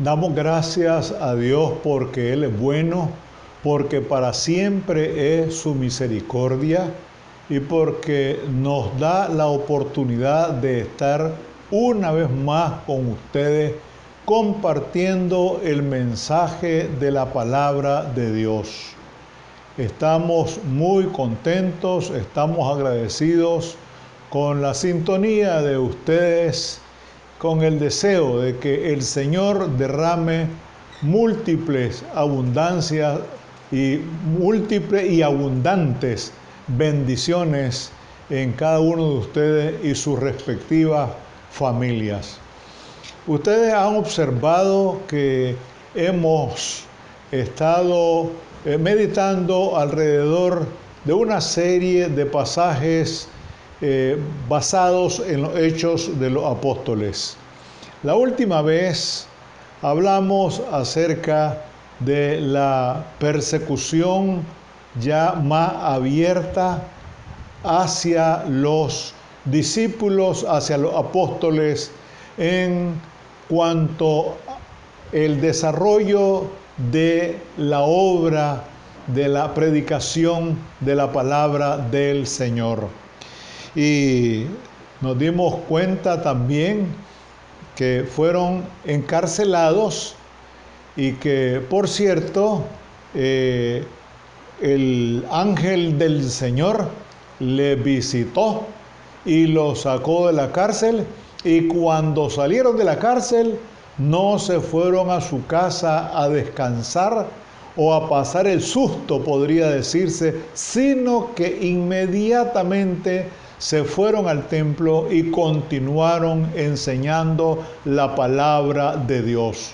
Damos gracias a Dios porque Él es bueno, porque para siempre es su misericordia y porque nos da la oportunidad de estar una vez más con ustedes compartiendo el mensaje de la palabra de Dios. Estamos muy contentos, estamos agradecidos con la sintonía de ustedes, con el deseo de que el Señor derrame múltiples abundancias y múltiples y abundantes bendiciones en cada uno de ustedes y sus respectivas familias. Ustedes han observado que hemos estado meditando alrededor de una serie de pasajes basados en los hechos de los apóstoles. La última vez hablamos acerca de la persecución ya más abierta hacia los discípulos, hacia los apóstoles, en cuanto al desarrollo de la obra de la predicación de la palabra del Señor. Y nos dimos cuenta también que fueron encarcelados y que, por cierto, el ángel del Señor le visitó y lo sacó de la cárcel, y cuando salieron de la cárcel no se fueron a su casa a descansar o a pasar el susto, podría decirse, sino que inmediatamente se fueron al templo y continuaron enseñando la palabra de Dios.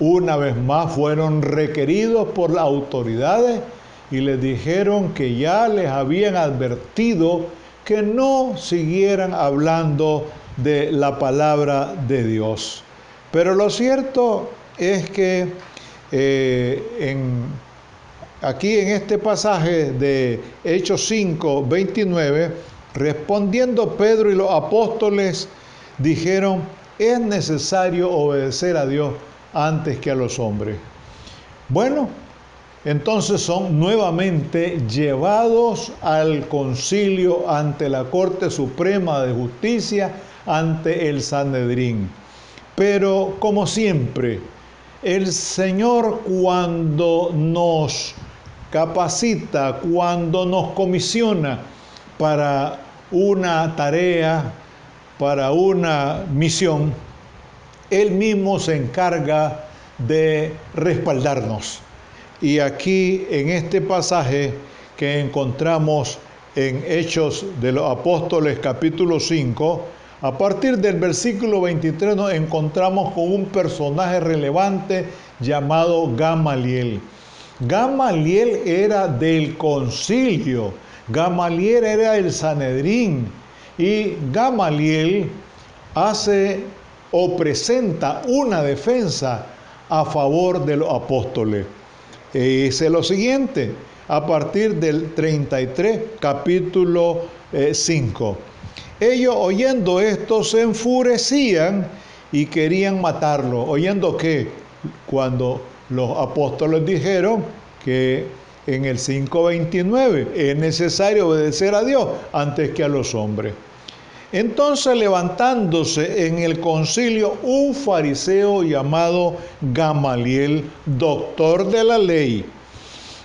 Una vez más fueron requeridos por las autoridades y les dijeron que ya les habían advertido que no siguieran hablando de la palabra de Dios. Pero lo cierto es que aquí en este pasaje de Hechos 5, 29, respondiendo Pedro y los apóstoles dijeron: es necesario obedecer a Dios antes que a los hombres. Bueno, entonces son nuevamente llevados al concilio, ante la Corte Suprema de Justicia, ante el Sanedrín. Pero como siempre, el Señor, cuando nos capacita, cuando nos comisiona para una tarea, para una misión, Él mismo se encarga de respaldarnos. Y aquí en este pasaje que encontramos en Hechos de los Apóstoles capítulo 5, a partir del versículo 23 nos encontramos con un personaje relevante llamado Gamaliel. Gamaliel era del concilio, Gamaliel era el Sanedrín, y Gamaliel hace o presenta una defensa a favor de los apóstoles. Dice lo siguiente, a partir del 33, capítulo 5. Ellos, oyendo esto, se enfurecían y querían matarlo. ¿Oyendo qué? Cuando los apóstoles dijeron que en el 5:29 es necesario obedecer a Dios antes que a los hombres. Entonces, levantándose en el concilio un fariseo llamado Gamaliel, doctor de la ley,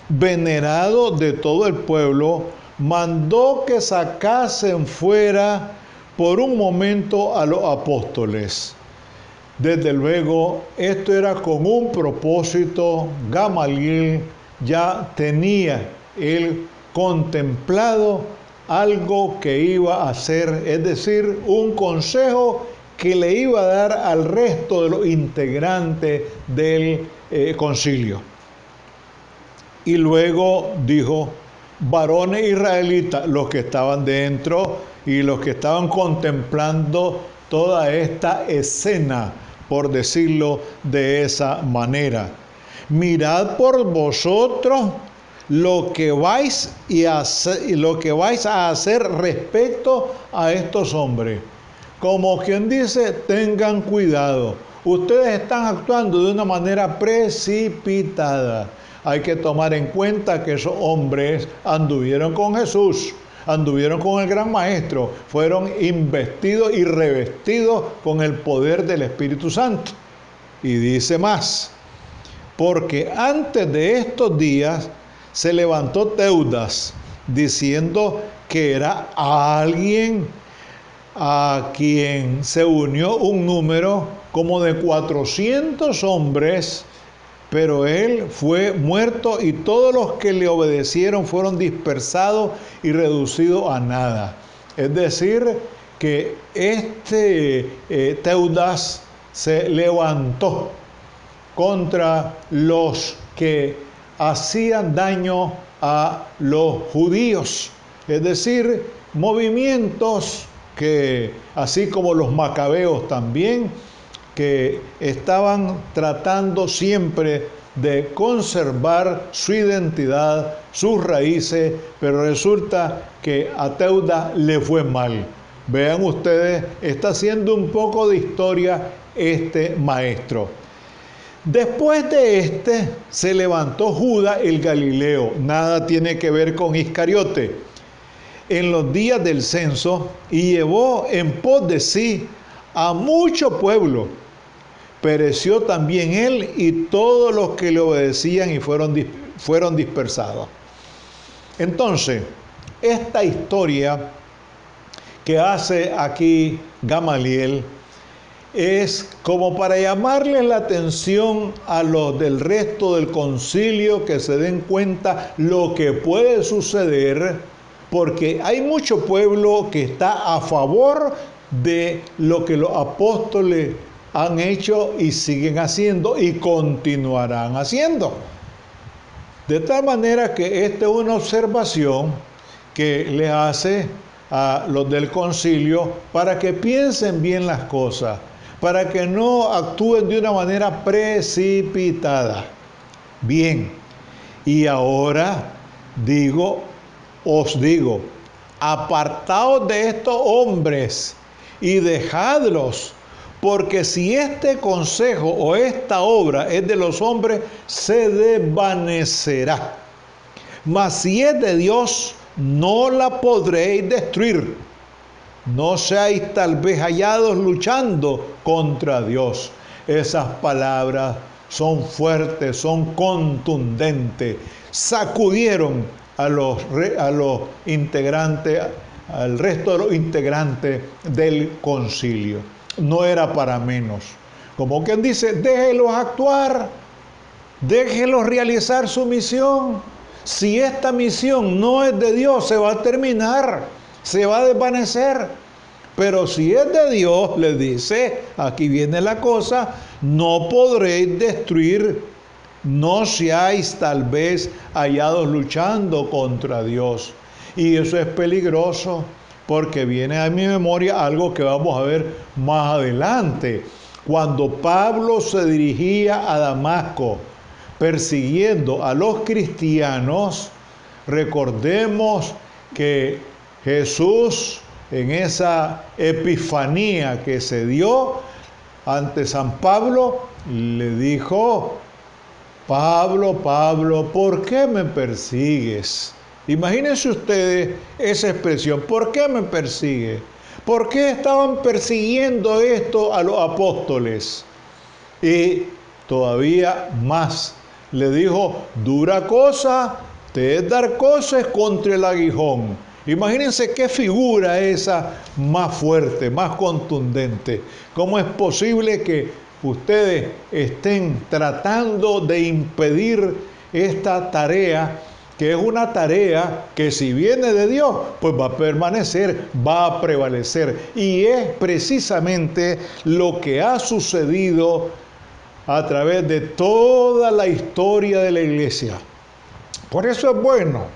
venerado de todo el pueblo, mandó que sacasen fuera por un momento a los apóstoles. Desde luego, esto era con un propósito. Gamaliel ya tenía él contemplado algo que iba a hacer, es decir, un consejo que le iba a dar al resto de los integrantes del concilio. Y luego dijo: varones israelitas, los que estaban dentro y los que estaban contemplando toda esta escena, por decirlo de esa manera, mirad por vosotros lo que vais a hacer respecto a estos hombres. Como quien dice, tengan cuidado. ustedes están actuando de una manera precipitada. Hay que tomar en cuenta que esos hombres anduvieron con Jesús, anduvieron con el gran maestro, fueron investidos y revestidos con el poder del Espíritu Santo. Y dice más, porque antes de estos días se levantó Teudas diciendo que era alguien a quien se unió un número como de 400 hombres, pero él fue muerto y todos los que le obedecieron fueron dispersados y reducidos a nada. Es decir, que Teudas se levantó contra los que hacían daño a los judíos, es decir, movimientos que, así como los macabeos también, que estaban tratando siempre de conservar su identidad, sus raíces, pero resulta que a Teudas le fue mal. Vean ustedes, está haciendo un poco de historia este maestro. Después de se levantó Judas el Galileo, nada tiene que ver con Iscariote, en los días del censo, y llevó en pos de sí a mucho pueblo. Pereció también él y todos los que le obedecían y fueron dispersados. Entonces, esta historia que hace aquí Gamaliel es como para llamarles la atención a los del resto del concilio, que se den cuenta lo que puede suceder, porque hay mucho pueblo que está a favor de lo que los apóstoles han hecho y siguen haciendo y continuarán haciendo. De tal manera que esta es una observación que le hace a los del concilio para que piensen bien las cosas, para que no actúen de una manera precipitada. Bien, y ahora os digo, apartaos de estos hombres y dejadlos, porque si este consejo o esta obra es de los hombres, se desvanecerá. Mas si es de Dios, no la podréis destruir. No seáis tal vez hallados luchando contra Dios. Esas palabras son fuertes, son contundentes. Sacudieron a los integrantes, al resto de los integrantes del concilio. No era para menos. Como quien dice, déjelos actuar, déjelos realizar su misión. Si esta misión no es de Dios, se va a terminar, se va a desvanecer. Pero si es de Dios, les dice, aquí viene la cosa, no podréis destruir, no seáis tal vez hallados luchando contra Dios. Y eso es peligroso, porque viene a mi memoria algo que vamos a ver más adelante. Cuando Pablo se dirigía a Damasco persiguiendo a los cristianos, recordemos que Jesús, en esa epifanía que se dio ante San Pablo, le dijo: Pablo, Pablo, ¿por qué me persigues? Imagínense ustedes esa expresión, ¿por qué me persigue? ¿Por qué estaban persiguiendo esto a los apóstoles? Y todavía más, le dijo: dura cosa te es dar cosas contra el aguijón. Imagínense qué figura esa más fuerte, más contundente. ¿Cómo es posible que ustedes estén tratando de impedir esta tarea, que es una tarea que, si viene de Dios, pues va a permanecer, va a prevalecer? Y es precisamente lo que ha sucedido a través de toda la historia de la iglesia. Por eso es bueno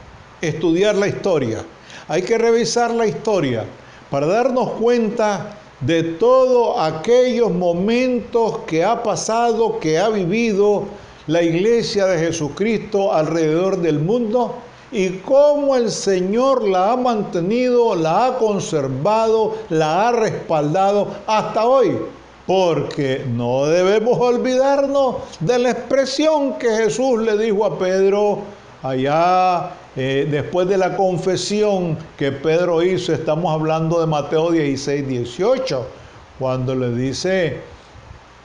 estudiar la historia. Hay que revisar la historia para darnos cuenta de todos aquellos momentos que ha pasado, que ha vivido la iglesia de Jesucristo alrededor del mundo, y cómo el Señor la ha mantenido, la ha conservado, la ha respaldado hasta hoy. porque no debemos olvidarnos de la expresión que Jesús le dijo a Pedro allá después de la confesión que Pedro hizo. Estamos hablando de Mateo 16, 18, cuando le dice: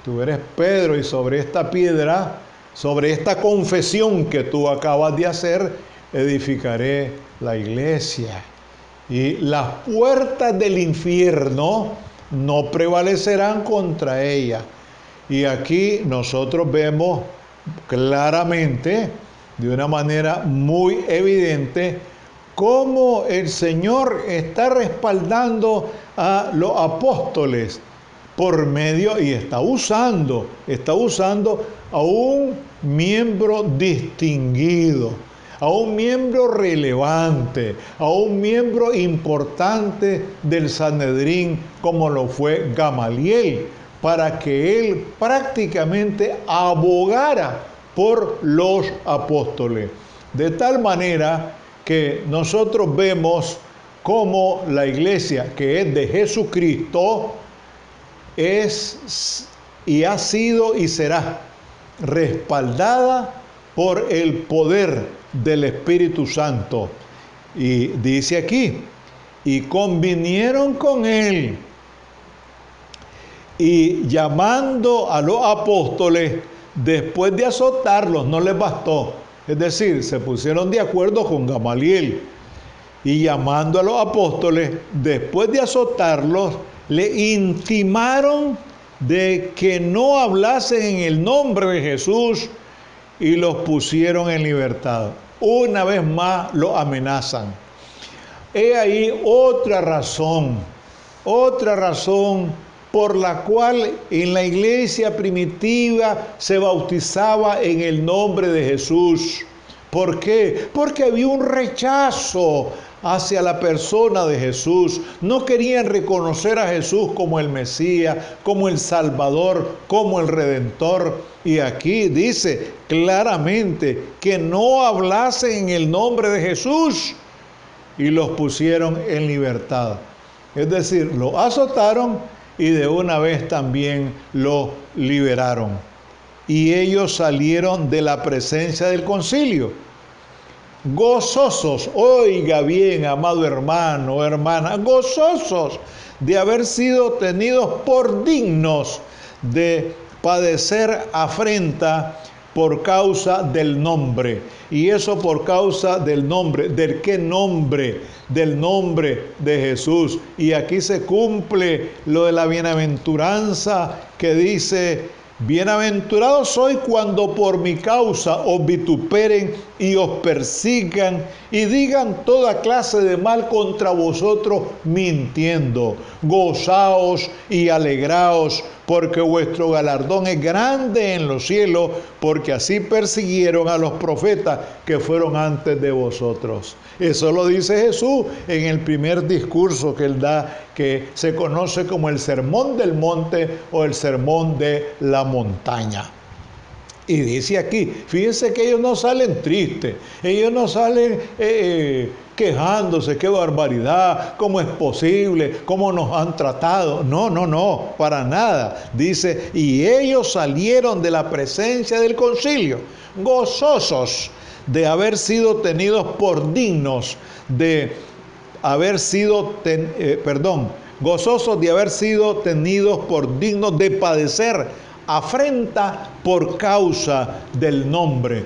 tú eres Pedro, y sobre esta piedra, sobre esta confesión que tú acabas de hacer, edificaré la iglesia. Y las puertas del infierno no prevalecerán contra ella. Y aquí nosotros vemos claramente, de una manera muy evidente, cómo el Señor está respaldando a los apóstoles por medio, y está usando a un miembro distinguido, a un miembro relevante, a un miembro importante del Sanedrín, como lo fue Gamaliel, para que él prácticamente abogara por los apóstoles. De tal manera que nosotros vemos cómo la iglesia, que es de Jesucristo, es y ha sido y será respaldada por el poder del Espíritu Santo. Y dice aquí: y convinieron con él, y llamando a los apóstoles, después de azotarlos, no les bastó. Es decir, se pusieron de acuerdo con Gamaliel, y llamando a los apóstoles, después de azotarlos, le intimaron de que no hablasen en el nombre de Jesús, y los pusieron en libertad. Una vez más los amenazan. He ahí otra razón por la cual en la iglesia primitiva se bautizaba en el nombre de Jesús. ¿Por qué? Porque había un rechazo hacia la persona de Jesús. No querían reconocer a Jesús como el Mesías, como el Salvador, como el Redentor. Y aquí dice claramente que no hablasen en el nombre de Jesús, y los pusieron en libertad. Es decir, lo azotaron y de una vez también lo liberaron. Y ellos salieron de la presencia del concilio, gozosos, oiga bien, amado hermano o hermana, gozosos de haber sido tenidos por dignos de padecer afrenta por causa del nombre. Y eso por causa del nombre. ¿Del qué nombre? Del nombre de Jesús. Y aquí se cumple lo de la bienaventuranza que dice: bienaventurado soy cuando por mi causa os vituperen y os persigan y digan toda clase de mal contra vosotros mintiendo. Gozaos y alegraos, porque vuestro galardón es grande en los cielos, porque así persiguieron a los profetas que fueron antes de vosotros. Eso lo dice Jesús en el primer discurso que él da, que se conoce como el Sermón del Monte o el Sermón de la Montaña. Y dice aquí, fíjense que ellos no salen tristes, ellos no salen quejándose, qué barbaridad, cómo es posible, cómo nos han tratado. No, para nada. Dice: y ellos salieron de la presencia del concilio, gozosos de haber sido tenidos por dignos de haber sido, gozosos de haber sido tenidos por dignos de padecer afrenta por causa del nombre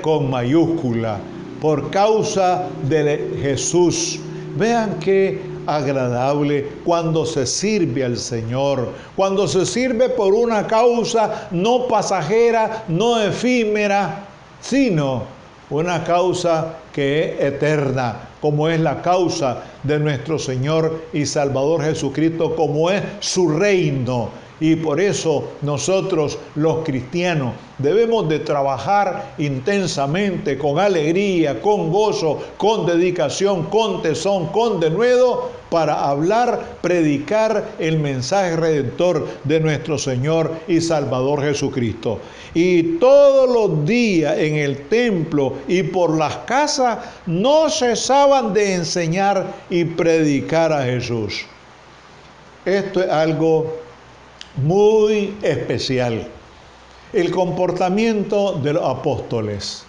con mayúscula, por causa de Jesús. Vean qué agradable cuando se sirve al Señor, cuando se sirve por una causa no pasajera, no efímera, sino una causa que es eterna, como es la causa de nuestro Señor y Salvador Jesucristo, como es su reino. Y por eso nosotros los cristianos debemos de trabajar intensamente, con alegría, con gozo, con dedicación, con tesón, con denuedo, para hablar, predicar el mensaje redentor de nuestro Señor y Salvador Jesucristo. Y todos los días en el templo y por las casas no cesaban de enseñar y predicar a Jesús. Esto es algo muy especial. El comportamiento de los apóstoles.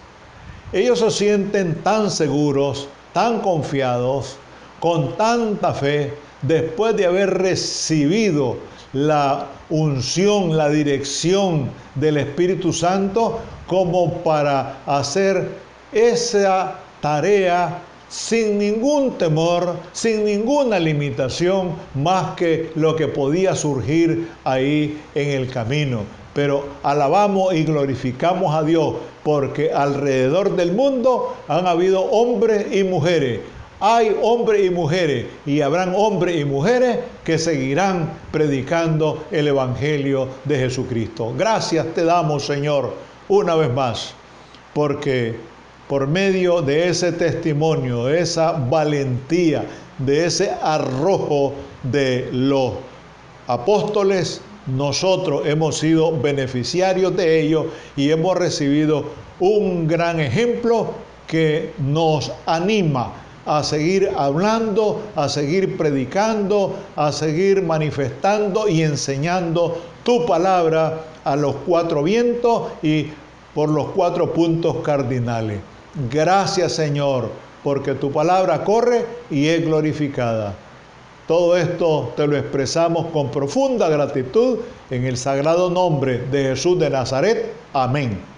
Ellos se sienten tan seguros, tan confiados, con tanta fe, después de haber recibido la unción, la dirección del Espíritu Santo, como para hacer esa tarea sin ningún temor, sin ninguna limitación, más que lo que podía surgir ahí en el camino. Pero alabamos y glorificamos a Dios, porque alrededor del mundo han habido hombres y mujeres. Hay hombres y mujeres, y habrán hombres y mujeres que seguirán predicando el Evangelio de Jesucristo. Gracias te damos, Señor, una vez más, porque por medio de ese testimonio, de esa valentía, de ese arrojo de los apóstoles, nosotros hemos sido beneficiarios de ello y hemos recibido un gran ejemplo que nos anima a seguir hablando, a seguir predicando, a seguir manifestando y enseñando tu palabra a los cuatro vientos y por los 4 puntos cardinales. Gracias, Señor, porque tu palabra corre y es glorificada. Todo esto te lo expresamos con profunda gratitud en el sagrado nombre de Jesús de Nazaret. Amén.